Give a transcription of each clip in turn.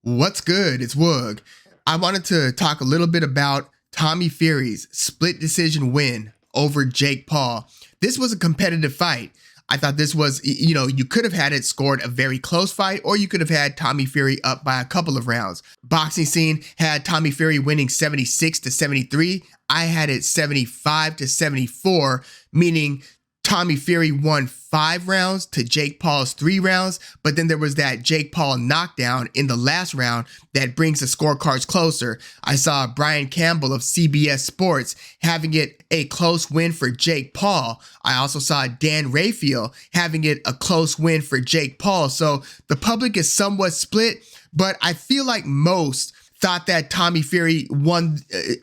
What's good? It's Woog. I wanted to talk a little bit about Tommy Fury's split decision win over Jake Paul. This was a competitive fight. I thought this was, you could have had it scored a very close fight, or you could have had Tommy Fury up by a couple of rounds. Boxing Scene had Tommy Fury winning 76-73. I had it 75-74, meaning Tommy Fury won 5 rounds to Jake Paul's 3 rounds, but then there was that Jake Paul knockdown in the last round that brings the scorecards closer. I saw Brian Campbell of CBS Sports having it a close win for Jake Paul. I also saw Dan Rafael having it a close win for Jake Paul. So the public is somewhat split, but I feel like most thought that Tommy Fury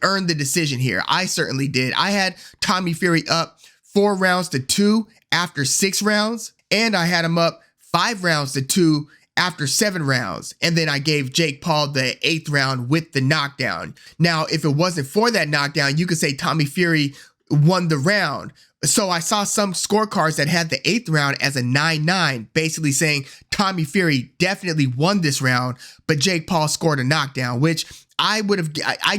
earned the decision here. I certainly did. I had Tommy Fury up 4 rounds to 2 after 6 rounds, and I had him up 5 rounds to 2 after 7 rounds. And then I gave Jake Paul the 8th round with the knockdown. Now, if it wasn't for that knockdown, you could say Tommy Fury won the round. So I saw some scorecards that had the 8th round as a 9-9, basically saying Tommy Fury definitely won this round, but Jake Paul scored a knockdown, which I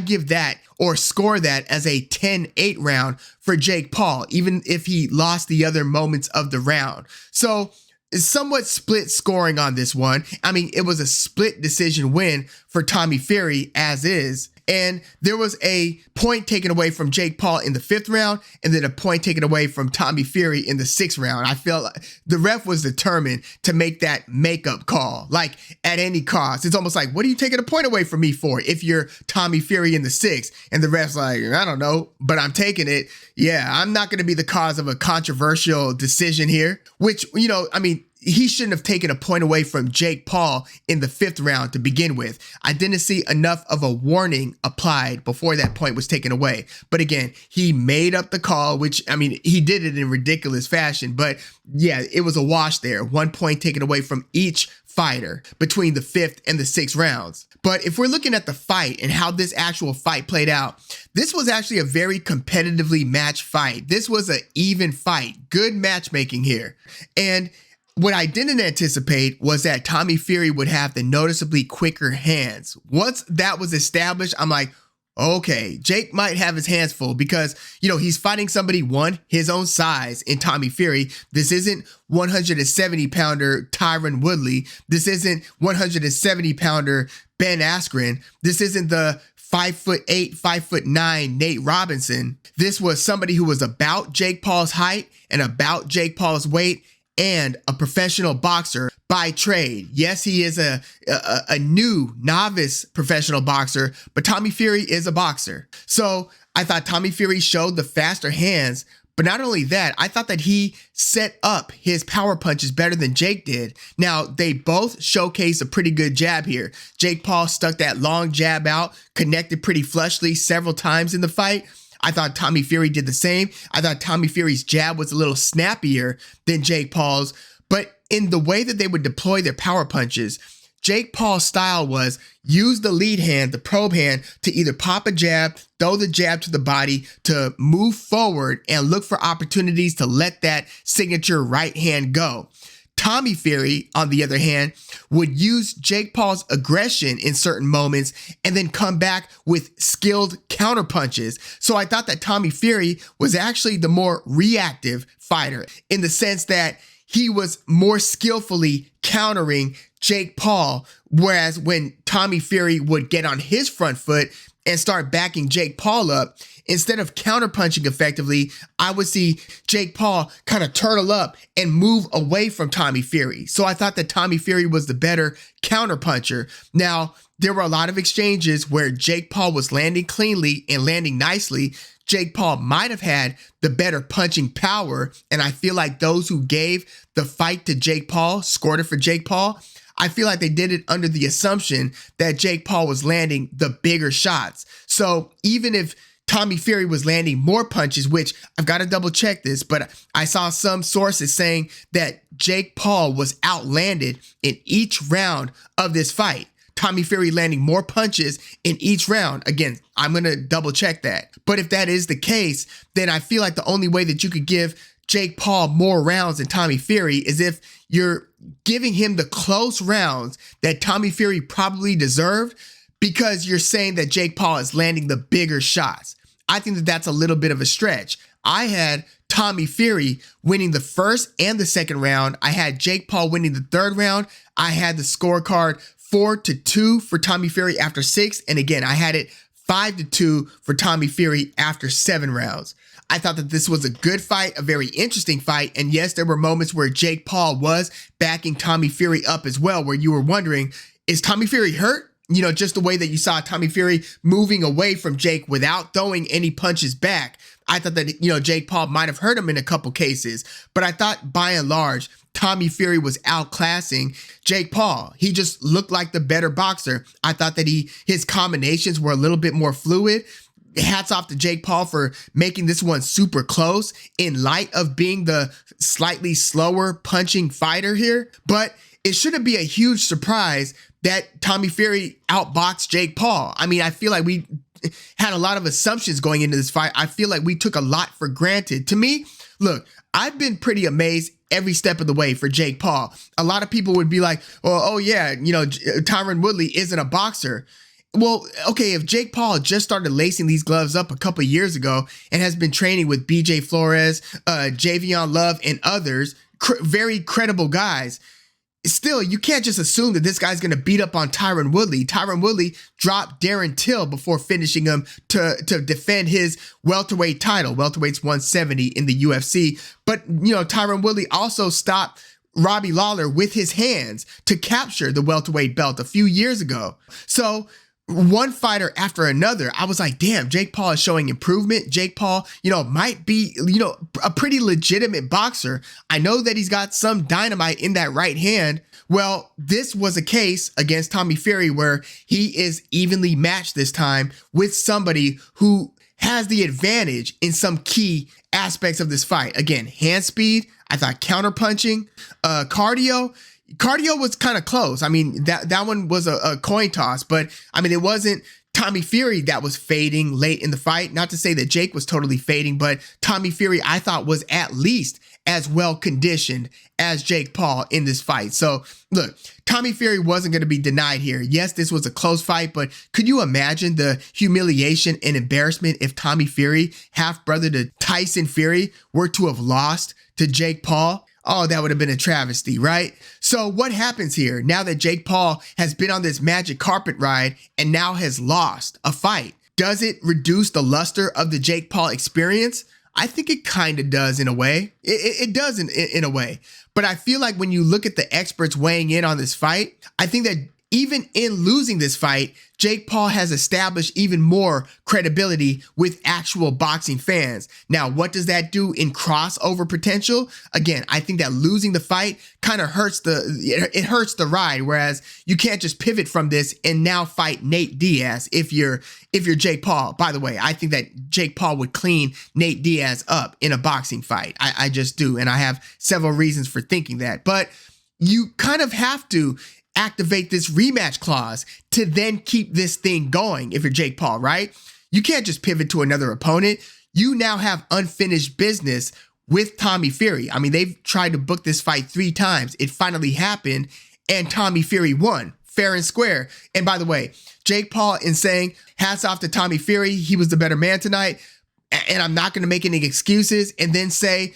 give that or score that as a 10-8 round for Jake Paul, even if he lost the other moments of the round. So it's somewhat split scoring on this one. I mean, it was a split decision win for Tommy Fury as is. And there was a point taken away from Jake Paul in the 5th round, and then a point taken away from Tommy Fury in the 6th round. I felt like the ref was determined to make that makeup call, like at any cost. It's almost like, what are you taking a point away from me for if you're Tommy Fury in the 6th? And the ref's like, I don't know, but I'm taking it. Yeah, I'm not going to be the cause of a controversial decision here, which, he shouldn't have taken a point away from Jake Paul in the 5th round to begin with. I didn't see enough of a warning applied before that point was taken away. But again, he made up the call, which, he did it in ridiculous fashion. But yeah, it was a wash there. 1 point taken away from each fighter between the 5th and the 6th rounds. But if we're looking at the fight and how this actual fight played out, this was actually a very competitively matched fight. This was an even fight. Good matchmaking here. And what I didn't anticipate was that Tommy Fury would have the noticeably quicker hands. Once that was established, I'm like, okay, Jake might have his hands full because, he's fighting somebody, his own size in Tommy Fury. This isn't 170-pounder Tyron Woodley. This isn't 170-pounder Ben Askren. This isn't the 5'8", 5'9" Nate Robinson. This was somebody who was about Jake Paul's height and about Jake Paul's weight, and a professional boxer by trade. Yes, he is a new novice professional boxer, but Tommy Fury is a boxer. So I thought Tommy Fury showed the faster hands, but not only that, I thought that he set up his power punches better than Jake did. Now, they both showcased a pretty good jab here. Jake Paul stuck that long jab out, connected pretty flushly several times in the fight. I thought Tommy Fury did the same. I thought Tommy Fury's jab was a little snappier than Jake Paul's, but in the way that they would deploy their power punches, Jake Paul's style was use the lead hand, the probe hand, to either pop a jab, throw the jab to the body, to move forward and look for opportunities to let that signature right hand go. Tommy Fury, on the other hand, would use Jake Paul's aggression in certain moments and then come back with skilled counter punches. So I thought that Tommy Fury was actually the more reactive fighter in the sense that he was more skillfully countering Jake Paul, whereas when Tommy Fury would get on his front foot and start backing Jake Paul up, instead of counterpunching effectively, I would see Jake Paul kind of turtle up and move away from Tommy Fury. So I thought that Tommy Fury was the better counterpuncher. Now, there were a lot of exchanges where Jake Paul was landing cleanly and landing nicely. Jake Paul might have had the better punching power, and I feel like those who gave the fight to Jake Paul, scored it for Jake Paul, I feel like they did it under the assumption that Jake Paul was landing the bigger shots. So even if Tommy Fury was landing more punches, which I've got to double check this, but I saw some sources saying that Jake Paul was outlanded in each round of this fight. Tommy Fury landing more punches in each round. Again, I'm going to double check that. But if that is the case, then I feel like the only way that you could give Jake Paul more rounds than Tommy Fury is if you're giving him the close rounds that Tommy Fury probably deserved because you're saying that Jake Paul is landing the bigger shots. I think that that's a little bit of a stretch. I had Tommy Fury winning the first and the second round. I had Jake Paul winning the third round. I had the scorecard 4-2 for Tommy Fury after 6. And again, I had it 5-2 for Tommy Fury after 7 rounds. I thought that this was a good fight, a very interesting fight. And yes, there were moments where Jake Paul was backing Tommy Fury up as well, where you were wondering, is Tommy Fury hurt? You know, just the way that you saw Tommy Fury moving away from Jake without throwing any punches back. I thought that, Jake Paul might have hurt him in a couple cases, but I thought by and large, Tommy Fury was outclassing Jake Paul. He just looked like the better boxer. I thought that his combinations were a little bit more fluid. Hats off to Jake Paul for making this one super close in light of being the slightly slower punching fighter here. But it shouldn't be a huge surprise that Tommy Fury outboxed Jake Paul. I mean, I feel like we had a lot of assumptions going into this fight. I feel like we took a lot for granted. To me, look, I've been pretty amazed every step of the way for Jake Paul. A lot of people would be like, well, oh yeah, Tyron Woodley isn't a boxer. Well, okay, if Jake Paul just started lacing these gloves up a couple years ago and has been training with BJ Flores, Javion Love, and others, very credible guys, still, you can't just assume that this guy's going to beat up on Tyron Woodley. Tyron Woodley dropped Darren Till before finishing him to defend his welterweight title. Welterweight's 170 in the UFC. But, Tyron Woodley also stopped Robbie Lawler with his hands to capture the welterweight belt a few years ago. So one fighter after another, I was like, damn, Jake Paul is showing improvement. Jake Paul, might be, a pretty legitimate boxer. I know that he's got some dynamite in that right hand. Well, this was a case against Tommy Fury where he is evenly matched this time with somebody who has the advantage in some key aspects of this fight. Again, hand speed, I thought counterpunching, cardio. Cardio was kind of close. I mean, that one was a coin toss, but I mean, it wasn't Tommy Fury that was fading late in the fight. Not to say that Jake was totally fading, but Tommy Fury, I thought, was at least as well conditioned as Jake Paul in this fight. So look, Tommy Fury wasn't going to be denied here. Yes, this was a close fight, but could you imagine the humiliation and embarrassment if Tommy Fury, half brother to Tyson Fury, were to have lost to Jake Paul? Oh, that would have been a travesty, right? So what happens here now that Jake Paul has been on this magic carpet ride and now has lost a fight? Does it reduce the luster of the Jake Paul experience? I think it kind of does in a way. It does in a way. But I feel like when you look at the experts weighing in on this fight, I think that even in losing this fight, Jake Paul has established even more credibility with actual boxing fans. Now, what does that do in crossover potential? Again, I think that losing the fight kind of hurts it hurts the ride. Whereas you can't just pivot from this and now fight Nate Diaz if you're Jake Paul. By the way, I think that Jake Paul would clean Nate Diaz up in a boxing fight. I just do, and I have several reasons for thinking that. But you kind of have to activate this rematch clause to then keep this thing going if you're Jake Paul, right? You can't just pivot to another opponent. You now have unfinished business with Tommy Fury. I mean, they've tried to book this fight 3 times. It finally happened, and Tommy Fury won, fair and square. And by the way, Jake Paul, in saying hats off to Tommy Fury, he was the better man tonight, and I'm not going to make any excuses, and then say,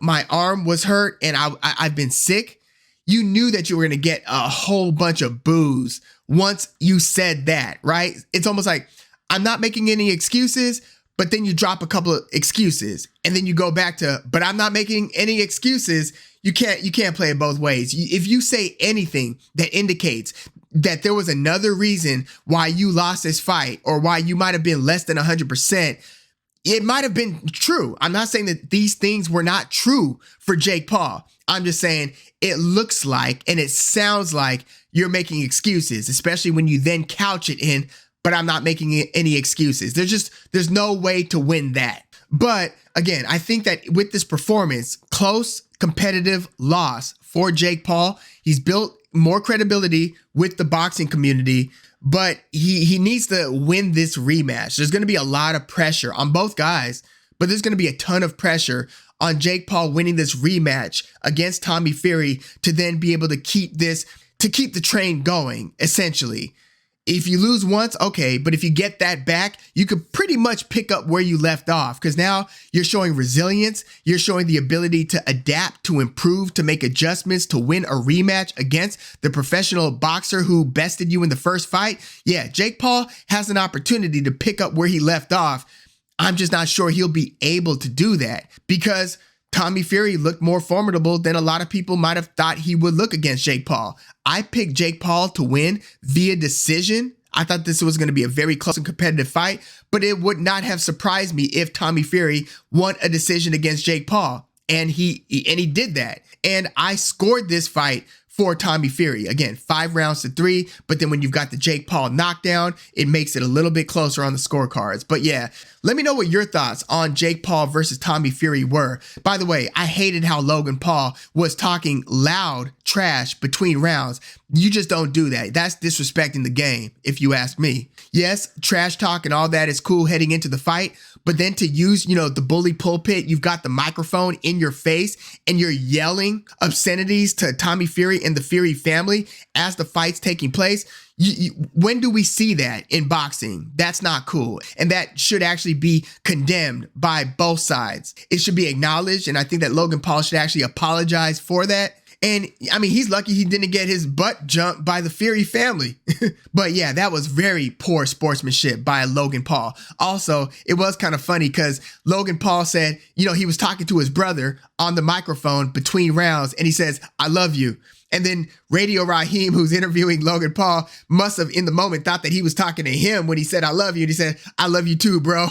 my arm was hurt and I've been sick. You knew that you were going to get a whole bunch of boos once you said that, right? It's almost like, I'm not making any excuses, but then you drop a couple of excuses and then you go back to, but I'm not making any excuses. You can't play it both ways. If you say anything that indicates that there was another reason why you lost this fight or why you might have been less than 100%, it might have been true. I'm not saying that these things were not true for Jake Paul. I'm just saying it looks like and it sounds like you're making excuses, especially when you then couch it in, but I'm not making any excuses. There's no way to win that. But again, I think that with this performance, close, competitive loss for Jake Paul, he's built more credibility with the boxing community, but he needs to win this rematch. There's going to be a lot of pressure on both guys, but there's going to be a ton of pressure on Jake Paul winning this rematch against Tommy Fury to then be able to keep the train going, essentially. If you lose once, okay, but if you get that back, you could pretty much pick up where you left off, because now you're showing resilience, you're showing the ability to adapt, to improve, to make adjustments, to win a rematch against the professional boxer who bested you in the first fight. Yeah, Jake Paul has an opportunity to pick up where he left off. I'm just not sure he'll be able to do that, because Tommy Fury looked more formidable than a lot of people might have thought he would look against Jake Paul. I picked Jake Paul to win via decision. I thought this was going to be a very close and competitive fight, but it would not have surprised me if Tommy Fury won a decision against Jake Paul. And he did that. And I scored this fight for Tommy Fury. Again, 5 rounds to 3, but then when you've got the Jake Paul knockdown, it makes it a little bit closer on the scorecards. But yeah, let me know what your thoughts on Jake Paul versus Tommy Fury were. By the way, I hated how Logan Paul was talking loud trash between rounds. You just don't do that. That's disrespecting the game, if you ask me. Yes, trash talk and all that is cool heading into the fight, but then to use, the bully pulpit, you've got the microphone in your face and you're yelling obscenities to Tommy Fury and the Fury family as the fight's taking place. When do we see that in boxing? That's not cool. And that should actually be condemned by both sides. It should be acknowledged. And I think that Logan Paul should actually apologize for that. And I mean, he's lucky he didn't get his butt jumped by the Fury family. But yeah, that was very poor sportsmanship by Logan Paul. Also, it was kind of funny because Logan Paul said, he was talking to his brother on the microphone between rounds and he says, "I love you." And then Radio Raheem, who's interviewing Logan Paul, must have in the moment thought that he was talking to him when he said, "I love you." And he said, "I love you too, bro."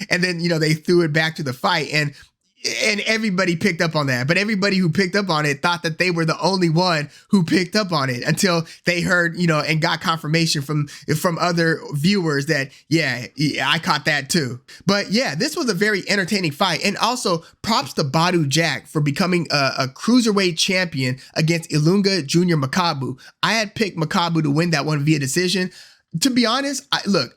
And then, they threw it back to the fight. And everybody picked up on that. But everybody who picked up on it thought that they were the only one who picked up on it until they heard, and got confirmation from other viewers that, yeah, I caught that too. But yeah, this was a very entertaining fight. And also props to BADOU Jack for becoming a cruiserweight champion against Ilunga Jr. Makabu. I had picked Makabu to win that one via decision. To be honest,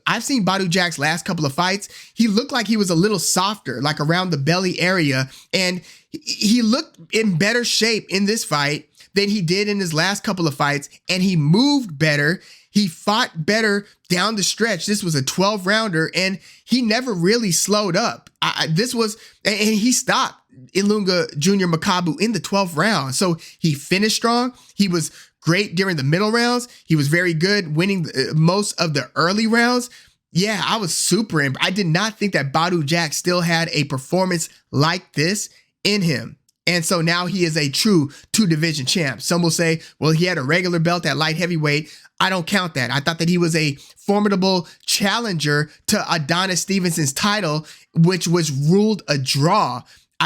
I've seen BADOU Jack's last couple of fights. He looked like he was a little softer, like around the belly area. And he looked in better shape in this fight than he did in his last couple of fights. And he moved better. He fought better down the stretch. This was a 12-rounder and he never really slowed up. And he stopped Ilunga Jr. Makabu in the 12th round. So he finished strong. He was great during the middle rounds. He was very good winning most of the early rounds. Yeah, I was super impressed. I did not think that BADOU Jack still had a performance like this in him. And so now he is a true 2-division champ. Some will say, well, he had a regular belt at light heavyweight. I don't count that. I thought that he was a formidable challenger to Adonis Stevenson's title, which was ruled a draw.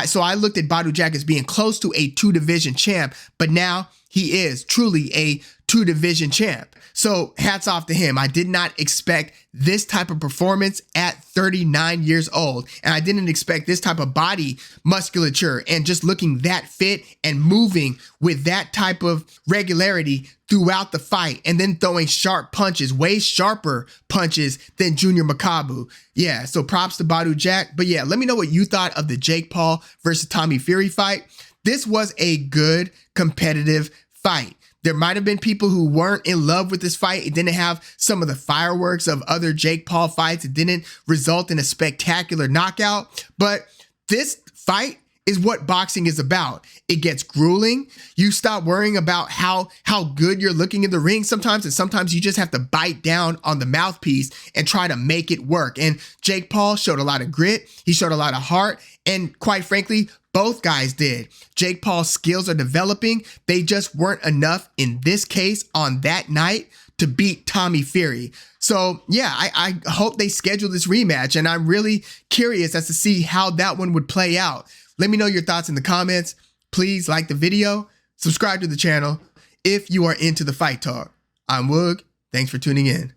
So I looked at BADOU Jack as being close to a 2-division champ, but now he is truly a 2-division champ. So hats off to him. I did not expect this type of performance at 39 years old. And I didn't expect this type of body musculature and just looking that fit and moving with that type of regularity throughout the fight and then throwing sharp punches, way sharper punches than Junior Makabu. Yeah, so props to BADOU Jack. But yeah, let me know what you thought of the Jake Paul versus Tommy Fury fight. This was a good competitive fight. There might have been people who weren't in love with this fight. It didn't have some of the fireworks of other Jake Paul fights. It didn't result in a spectacular knockout. But this fight is what boxing is about. It gets grueling. You stop worrying about how good you're looking in the ring sometimes, and sometimes you just have to bite down on the mouthpiece and try to make it work. And Jake Paul showed a lot of grit. He showed a lot of heart. And quite frankly, both guys did. Jake Paul's skills are developing. They just weren't enough in this case on that night to beat Tommy Fury. So yeah, I hope they schedule this rematch, and I'm really curious as to see how that one would play out. Let me know your thoughts in the comments. Please like the video, subscribe to the channel if you are into the fight talk. I'm Woog. Thanks for tuning in.